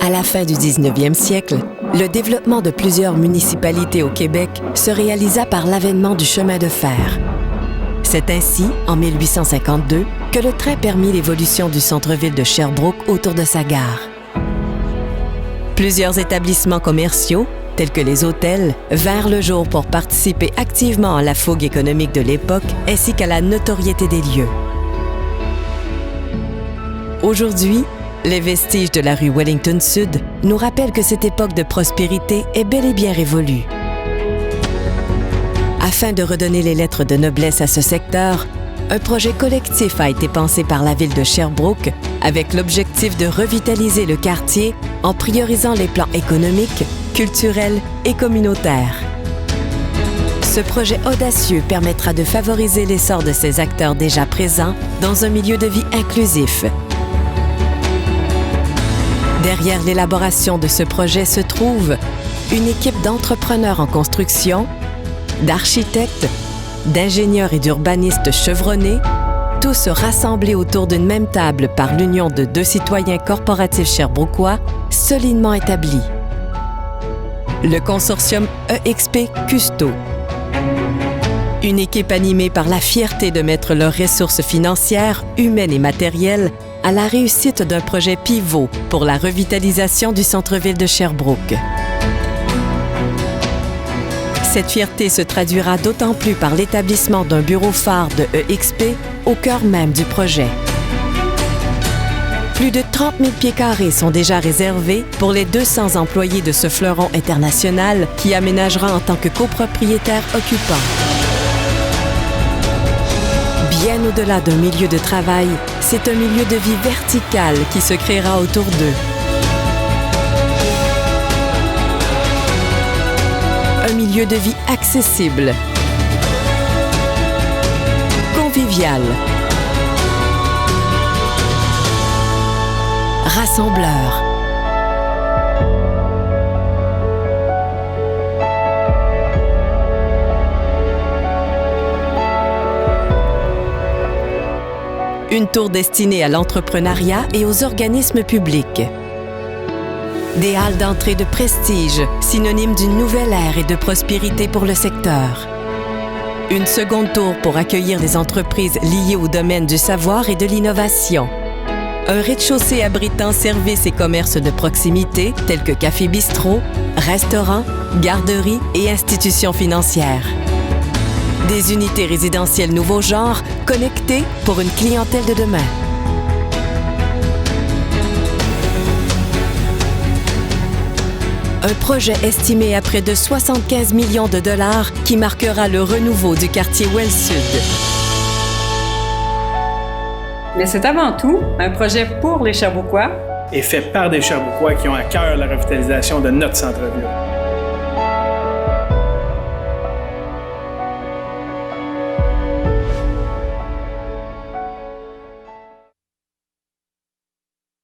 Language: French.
À la fin du 19e siècle, le développement de plusieurs municipalités au Québec se réalisa par l'avènement du chemin de fer. C'est ainsi, en 1852, que le train permit l'évolution du centre-ville de Sherbrooke autour de sa gare. Plusieurs établissements commerciaux, tels que les hôtels, vinrent le jour pour participer activement à la fougue économique de l'époque ainsi qu'à la notoriété des lieux. Aujourd'hui, les vestiges de la rue Wellington Sud nous rappellent que cette époque de prospérité est bel et bien révolue. Afin de redonner les lettres de noblesse à ce secteur, un projet collectif a été pensé par la ville de Sherbrooke avec l'objectif de revitaliser le quartier en priorisant les plans économiques, culturels et communautaires. Ce projet audacieux permettra de favoriser l'essor de ces acteurs déjà présents dans un milieu de vie inclusif. Derrière l'élaboration de ce projet se trouve une équipe d'entrepreneurs en construction, d'architectes, d'ingénieurs et d'urbanistes chevronnés, tous rassemblés autour d'une même table par l'union de deux citoyens corporatifs sherbrookois solidement établis. Le consortium EXP Custo. Une équipe animée par la fierté de mettre leurs ressources financières, humaines et matérielles à la réussite d'un projet pivot pour la revitalisation du centre-ville de Sherbrooke. Cette fierté se traduira d'autant plus par l'établissement d'un bureau phare de EXP au cœur même du projet. Plus de 30 000 pieds carrés sont déjà réservés pour les 200 employés de ce fleuron international qui aménagera en tant que copropriétaire occupant. Bien au-delà d'un milieu de travail, c'est un milieu de vie vertical qui se créera autour d'eux. Un milieu de vie accessible, convivial, rassembleur. Une tour destinée à l'entrepreneuriat et aux organismes publics. Des halles d'entrée de prestige, synonymes d'une nouvelle ère et de prospérité pour le secteur. Une seconde tour pour accueillir les entreprises liées au domaine du savoir et de l'innovation. Un rez-de-chaussée abritant services et commerces de proximité tels que café-bistrot, restaurants, garderies et institutions financières. Des unités résidentielles nouveau genre connectées pour une clientèle de demain. Un projet estimé à près de 75 millions de dollars qui marquera le renouveau du quartier Well Sud. Mais c'est avant tout un projet pour les Sherbrookois et fait par des Sherbrookois qui ont à cœur la revitalisation de notre centre-ville.